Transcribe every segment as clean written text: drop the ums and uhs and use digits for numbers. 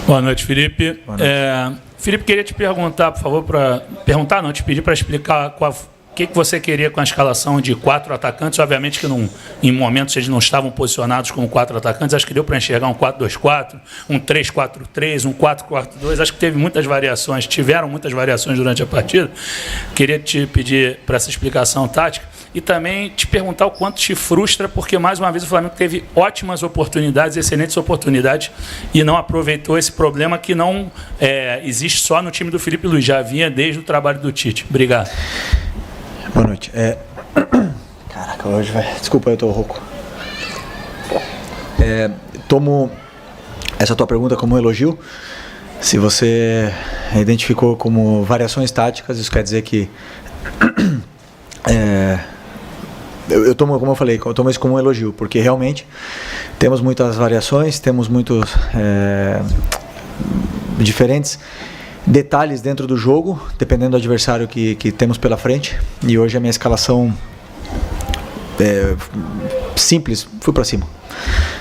Boa noite, Felipe. Boa noite. Felipe, queria te perguntar, por favor, te pedir para explicar o que você queria com a escalação de 4 atacantes. Obviamente que em momentos eles não estavam posicionados como 4 atacantes, acho que deu para enxergar um 4-2-4, um 3-4-3, um 4-4-2, acho que tiveram muitas variações durante a partida. Queria te pedir para essa explicação tática e também te perguntar o quanto te frustra, porque mais uma vez o Flamengo teve ótimas oportunidades, excelentes oportunidades, e não aproveitou esse problema que não existe só no time do Felipe Luiz, já vinha desde o trabalho do Tite. Obrigado. Boa noite. Caraca, hoje vai. Desculpa, eu tô rouco. Tomo essa tua pergunta como um elogio. Se você identificou como variações táticas, isso quer dizer que eu tomo, como eu falei, eu tomo isso como um elogio, porque realmente temos muitas variações, temos muitos diferentes detalhes dentro do jogo, dependendo do adversário que temos pela frente. E hoje a minha escalação simples, fui para cima.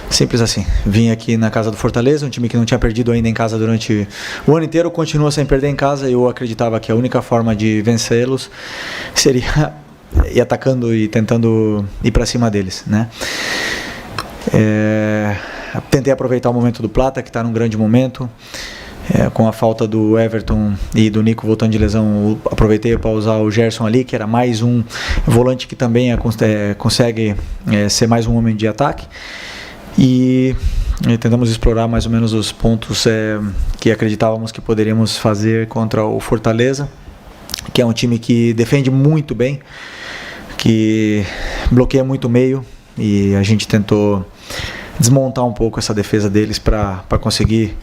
Simples assim. Vim aqui na casa do Fortaleza, um time que não tinha perdido ainda em casa durante o ano inteiro, continua sem perder em casa. Eu acreditava que a única forma de vencê-los seria ir atacando e tentando ir para cima deles, né? Tentei aproveitar o momento do Plata, que está num grande momento. Com a falta do Everton e do Nico voltando de lesão, aproveitei para usar o Gerson ali, que era mais um volante que também consegue ser mais um homem de ataque. E tentamos explorar mais ou menos os pontos que acreditávamos que poderíamos fazer contra o Fortaleza, que é um time que defende muito bem, que bloqueia muito o meio, e a gente tentou desmontar um pouco essa defesa deles para conseguir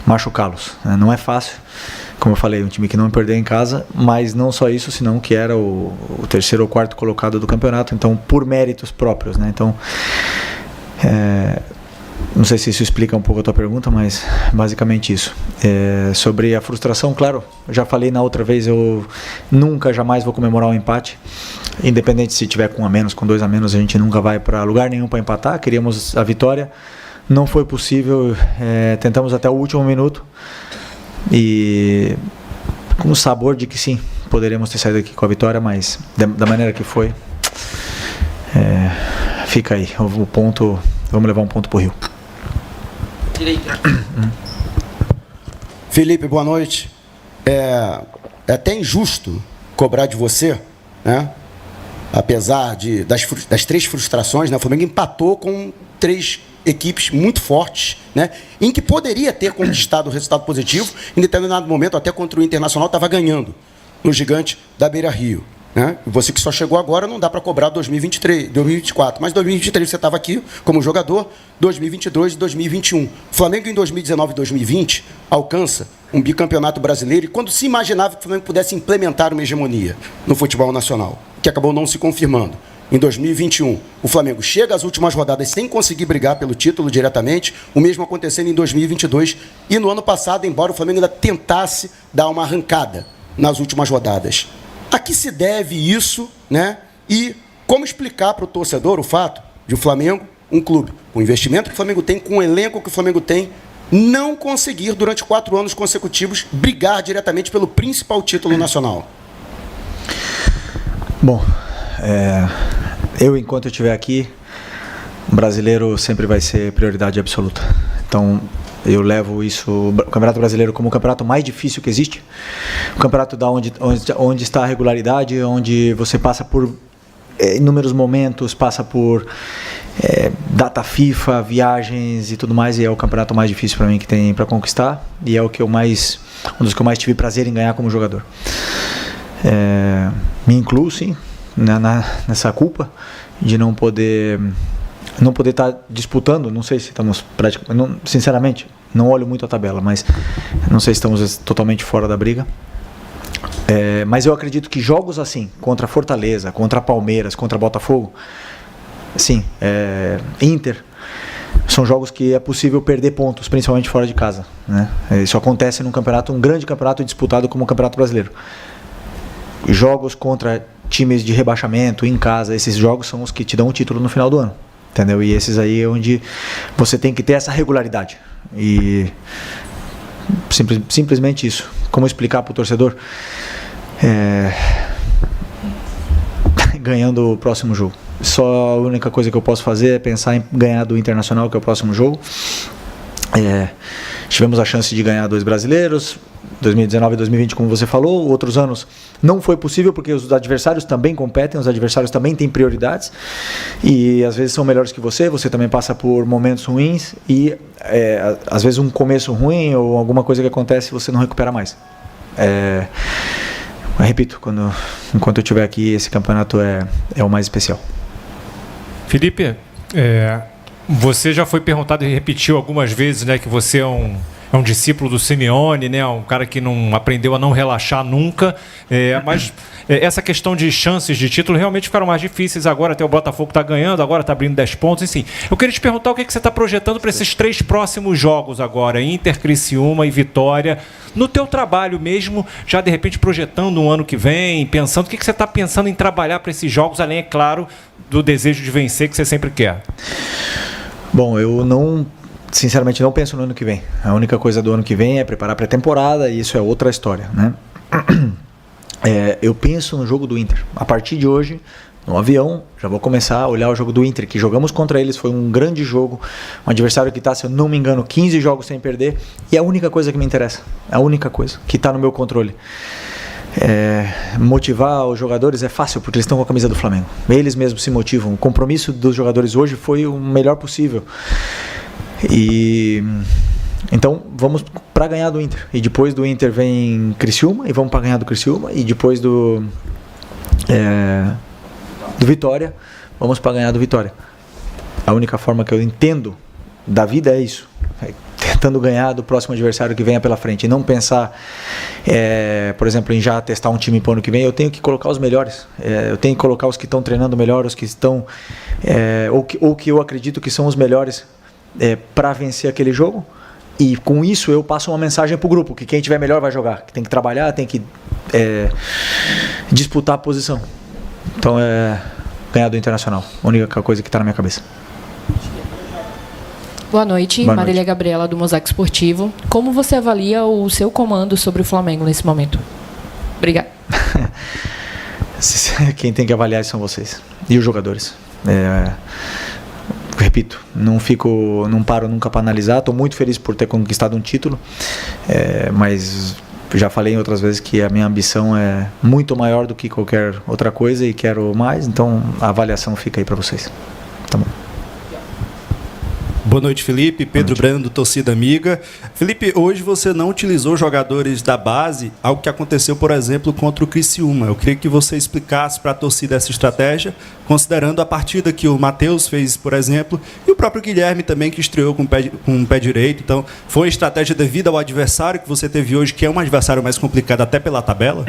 machucá-los. Não é fácil, como eu falei, um time que não perdeu em casa, mas não só isso, senão que era o terceiro ou quarto colocado do campeonato, então por méritos próprios, né? Então, não sei se isso explica um pouco a tua pergunta, mas basicamente isso. Sobre a frustração, claro, já falei na outra vez, eu nunca, jamais vou comemorar um empate, independente se tiver com 1 a menos, com 2 a menos, a gente nunca vai para lugar nenhum para empatar. Queríamos a vitória, não foi possível, tentamos até o último minuto, e com o sabor de que sim, poderíamos ter saído aqui com a vitória, mas da maneira que foi, fica aí, o ponto, vamos levar um ponto pro Rio. Felipe, boa noite. É até injusto cobrar de você, né? Apesar das 3 frustrações, né? O Flamengo empatou com 3 equipes muito fortes, né? Em que poderia ter conquistado o resultado positivo, em determinado momento, até contra o Internacional, estava ganhando no Gigante da Beira-Rio, né? Você que só chegou agora, não dá para cobrar 2023, 2024, mas 2023 você estava aqui como jogador, 2022 e 2021. O Flamengo em 2019 e 2020 alcança um bicampeonato brasileiro, e quando se imaginava que o Flamengo pudesse implementar uma hegemonia no futebol nacional, que acabou não se confirmando. Em 2021, o Flamengo chega às últimas rodadas sem conseguir brigar pelo título diretamente, o mesmo acontecendo em 2022, e no ano passado, embora o Flamengo ainda tentasse dar uma arrancada nas últimas rodadas. A que se deve isso, né? E como explicar para o torcedor o fato de o Flamengo, um clube com o investimento que o Flamengo tem, com o elenco que o Flamengo tem, não conseguir, durante 4 anos consecutivos, brigar diretamente pelo principal título nacional? Bom, enquanto eu estiver aqui, o brasileiro sempre vai ser prioridade absoluta. Então, eu levo o Campeonato Brasileiro como o campeonato mais difícil que existe. O campeonato onde está a regularidade, onde você passa por inúmeros momentos, passa por data FIFA, viagens e tudo mais, e é o campeonato mais difícil para mim que tem para conquistar, e é um dos que eu mais tive prazer em ganhar como jogador. Me incluo, sim, nessa culpa de não poder estar disputando. Não sei se estamos praticamente, sinceramente, não olho muito a tabela, mas não sei se estamos totalmente fora da briga. Mas eu acredito que jogos assim, contra Fortaleza, contra Palmeiras, contra Botafogo, sim, Inter, são jogos que é possível perder pontos, principalmente fora de casa, né? Isso acontece num campeonato, um grande campeonato disputado como o Campeonato Brasileiro. Jogos contra times de rebaixamento em casa, esses jogos são os que te dão o título no final do ano, entendeu? E esses aí é onde você tem que ter essa regularidade. E Simplesmente isso. Como explicar para o torcedor? Ganhando o próximo jogo. Só a única coisa que eu posso fazer é pensar em ganhar do Internacional, que é o próximo jogo. Tivemos a chance de ganhar 2 brasileiros, 2019 e 2020, como você falou. Outros anos não foi possível porque os adversários também competem, os adversários também têm prioridades e às vezes são melhores que você também passa por momentos ruins e às vezes um começo ruim ou alguma coisa que acontece você não recupera mais. Repito, enquanto eu estiver aqui, esse campeonato é o mais especial. Felipe, você já foi perguntado e repetiu algumas vezes, né, que você é um discípulo do Simeone, né, um cara que não aprendeu a não relaxar nunca, mas essa questão de chances de título realmente ficaram mais difíceis agora, até o Botafogo está ganhando, agora está abrindo 10 pontos, enfim. Eu queria te perguntar o que você está projetando para esses 3 próximos jogos agora, Inter, Criciúma e Vitória, no teu trabalho mesmo, já de repente projetando um ano que vem, pensando, o que você está pensando em trabalhar para esses jogos, além, é claro, do desejo de vencer que você sempre quer? Bom, sinceramente não penso no ano que vem. A única coisa do ano que vem é preparar a pré-temporada e isso é outra história, né? Eu penso no jogo do Inter. A partir de hoje, no avião, já vou começar a olhar o jogo do Inter, que jogamos contra eles, foi um grande jogo, um adversário que está, se eu não me engano, 15 jogos sem perder, e é a única coisa que me interessa, a única coisa que está no meu controle. Motivar os jogadores é fácil, porque eles estão com a camisa do Flamengo. Eles mesmos se motivam. O compromisso dos jogadores hoje foi o melhor possível. Então vamos para ganhar do Inter. E depois do Inter vem Criciúma, e vamos para ganhar do Criciúma. E depois do Vitória, vamos para ganhar do Vitória. A única forma que eu entendo da vida é isso. Tentando ganhar do próximo adversário que venha pela frente. E não pensar, por exemplo, em já testar um time para o ano que vem. Eu tenho que colocar os melhores. Eu tenho que colocar os que estão treinando melhor, os que estão... ou que eu acredito que são os melhores para vencer aquele jogo. E com isso eu passo uma mensagem para o grupo, que quem tiver melhor vai jogar, que tem que trabalhar, tem que disputar a posição. Então ganhar do Internacional, a única coisa que está na minha cabeça. Boa noite, Marília Gabriela do Mosaico Esportivo. Como você avalia o seu comando sobre o Flamengo nesse momento? Obrigada. Quem tem que avaliar são vocês e os jogadores. Repito, não paro nunca para analisar. Estou muito feliz por ter conquistado um título, mas já falei em outras vezes que a minha ambição é muito maior do que qualquer outra coisa e quero mais, então a avaliação fica aí para vocês. Tá bom. Boa noite, Felipe. Pedro Brando, torcida amiga. Felipe, hoje você não utilizou jogadores da base, algo que aconteceu, por exemplo, contra o Criciúma. Eu queria que você explicasse para a torcida essa estratégia, considerando a partida que o Matheus fez, por exemplo, e o próprio Guilherme também, que estreou com o pé direito. Então, foi uma estratégia devido ao adversário que você teve hoje, que é um adversário mais complicado até pela tabela?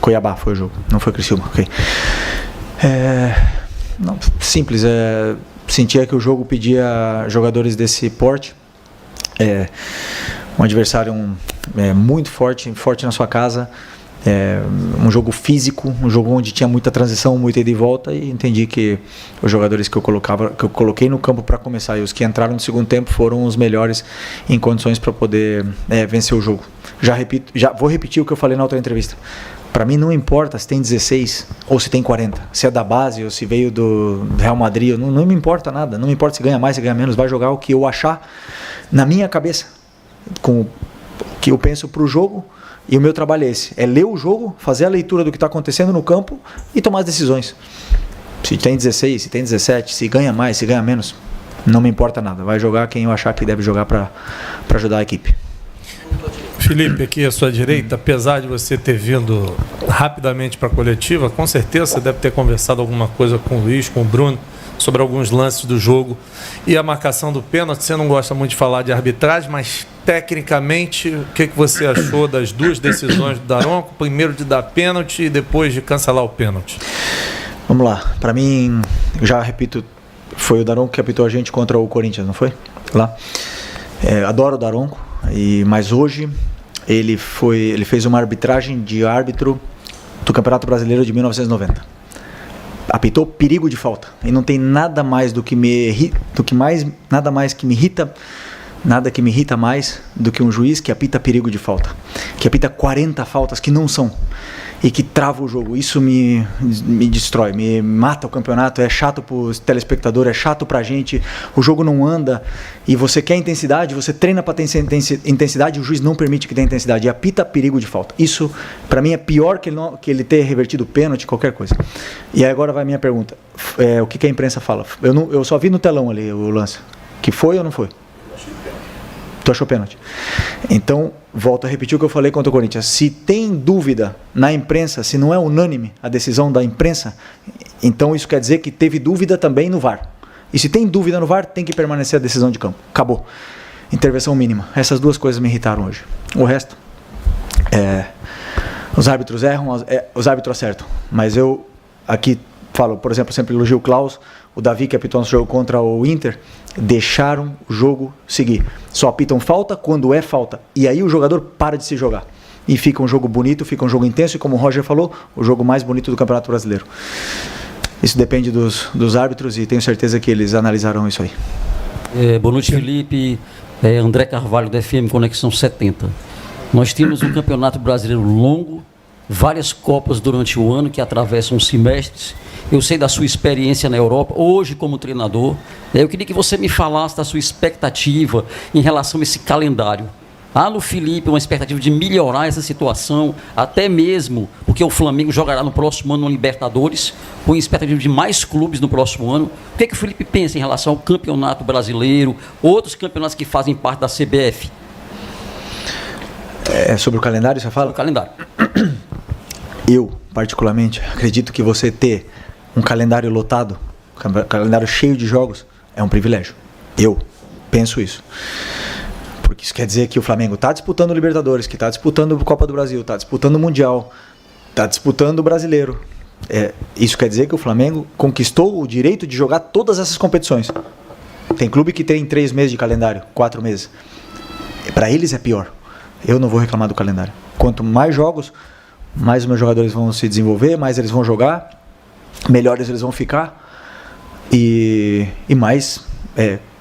Cuiabá foi o jogo, não foi Criciúma. Okay. Não, simples, sentia que o jogo pedia jogadores desse porte, um adversário muito forte na sua casa, um jogo físico, um jogo onde tinha muita transição, muita ida e volta, e entendi que os jogadores que eu coloquei no campo para começar e os que entraram no segundo tempo foram os melhores em condições para poder vencer o jogo. Já vou repetir o que eu falei na outra entrevista. Para mim não importa se tem 16 ou se tem 40, se é da base ou se veio do Real Madrid, não me importa nada, não me importa se ganha mais, se ganha menos, vai jogar o que eu achar na minha cabeça, com o que eu penso para o jogo, e o meu trabalho é esse, é ler o jogo, fazer a leitura do que está acontecendo no campo e tomar as decisões. Se tem 16, se tem 17, se ganha mais, se ganha menos, não me importa nada, vai jogar quem eu achar que deve jogar para ajudar a equipe. Felipe, aqui à sua direita, apesar de você ter vindo rapidamente para a coletiva, com certeza você deve ter conversado alguma coisa com o Luiz, com o Bruno, sobre alguns lances do jogo. E a marcação do pênalti, você não gosta muito de falar de arbitragem, mas tecnicamente, o que você achou das duas decisões do Daronco? Primeiro de dar pênalti e depois de cancelar o pênalti. Vamos lá, para mim, já repito, foi o Daronco que apitou a gente contra o Corinthians, não foi? Lá. Adoro o Daronco, mas hoje ele fez uma arbitragem de árbitro do Campeonato Brasileiro de 1990. Apitou perigo de falta. E não tem nada mais que me irrita Nada que me irrita mais do que um juiz que apita perigo de falta, que apita 40 faltas que não são e que trava o jogo. Isso me destrói, me mata o campeonato. É chato para o telespectador, é chato para a gente. O jogo não anda e você quer intensidade, você treina para ter intensidade e o juiz não permite que tenha intensidade e apita perigo de falta. Isso, para mim, é pior que ele ter revertido pênalti, qualquer coisa. E aí agora vai a minha pergunta. O que a imprensa fala? Eu só vi no telão ali o lance. Que foi ou não foi? Tu achou pênalti? Então, volto a repetir o que eu falei contra o Corinthians. Se tem dúvida na imprensa, se não é unânime a decisão da imprensa, então isso quer dizer que teve dúvida também no VAR. E se tem dúvida no VAR, tem que permanecer a decisão de campo. Acabou. Intervenção mínima. Essas duas coisas me irritaram hoje. O resto, os árbitros erram, os árbitros acertam. Mas eu aqui falo, por exemplo, sempre elogio o Klaus, o Davi, que apitou nosso jogo contra o Inter, deixaram o jogo seguir. Só apitam falta quando é falta. E aí o jogador para de se jogar. E fica um jogo bonito, fica um jogo intenso. E como o Roger falou, o jogo mais bonito do Campeonato Brasileiro. Isso depende dos árbitros e tenho certeza que eles analisarão isso aí. Boa noite, Felipe. André Carvalho, do FM Conexão 70. Nós temos um Campeonato Brasileiro longo, várias Copas durante o ano que atravessam semestres. Eu sei da sua experiência na Europa, hoje como treinador. Eu queria que você me falasse da sua expectativa em relação a esse calendário. Há no Felipe uma expectativa de melhorar essa situação, até mesmo porque o Flamengo jogará no próximo ano no Libertadores, com expectativa de mais clubes no próximo ano. O que é que o Felipe pensa em relação ao Campeonato Brasileiro, outros campeonatos que fazem parte da CBF? Sobre o calendário, você fala? Sobre o calendário. Eu, particularmente, acredito que você ter um calendário lotado, um calendário cheio de jogos, é um privilégio. Eu penso isso. Porque isso quer dizer que o Flamengo está disputando o Libertadores, que está disputando a Copa do Brasil, está disputando o Mundial, está disputando o Brasileiro. Isso quer dizer que o Flamengo conquistou o direito de jogar todas essas competições. Tem clube que tem 3 meses de calendário, 4 meses. Para eles é pior. Eu não vou reclamar do calendário. Quanto mais jogos, mais os meus jogadores vão se desenvolver, mais eles vão jogar, melhores eles vão ficar e mais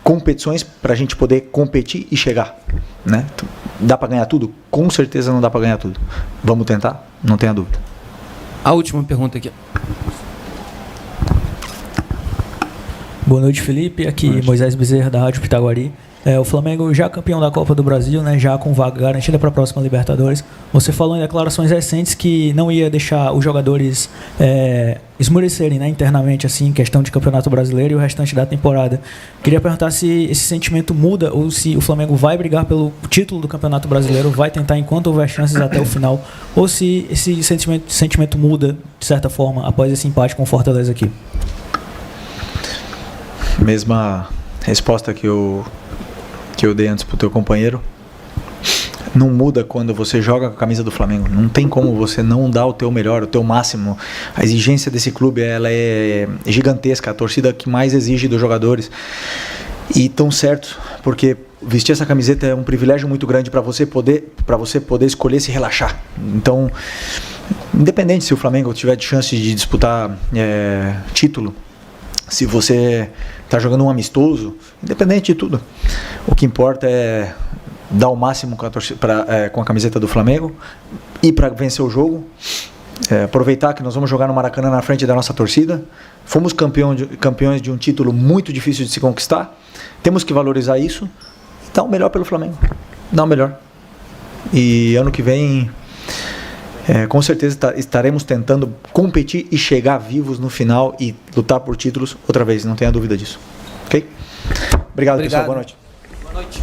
competições para a gente poder competir e chegar, né? Dá para ganhar tudo? Com certeza não dá para ganhar tudo. Vamos tentar? Não tenha dúvida. A última pergunta aqui. Boa noite, Felipe. Aqui Moisés Bezerra, da Rádio Pitaguari. O Flamengo já campeão da Copa do Brasil, né, já com vaga garantida para a próxima Libertadores. Você falou em declarações recentes que não ia deixar os jogadores esmorecerem, né, internamente assim, em questão de Campeonato Brasileiro e o restante da temporada. Queria perguntar se esse sentimento muda ou se o Flamengo vai brigar pelo título do Campeonato Brasileiro, vai tentar enquanto houver chances até o final, ou se esse sentimento muda de certa forma após esse empate com o Fortaleza aqui. Mesma resposta que eu dei antes pro teu companheiro. Não muda quando você joga com a camisa do Flamengo. Não tem como você não dar o teu melhor, o teu máximo. A exigência desse clube, ela é gigantesca. A torcida que mais exige dos jogadores. E tão certo, porque vestir essa camiseta é um privilégio muito grande para você poder escolher se relaxar. Então, independente se o Flamengo tiver de chance de disputar título, se você está jogando um amistoso, independente de tudo, o que importa é dar o máximo com a camiseta do Flamengo e para vencer o jogo, aproveitar que nós vamos jogar no Maracanã na frente da nossa torcida. Fomos campeões de um título muito difícil de se conquistar, temos que valorizar isso e dar o melhor pelo Flamengo, dar o melhor. E ano que vem com certeza estaremos tentando competir e chegar vivos no final e lutar por títulos outra vez, não tenha dúvida disso. Ok? Obrigado, pessoal. Boa noite. Boa noite.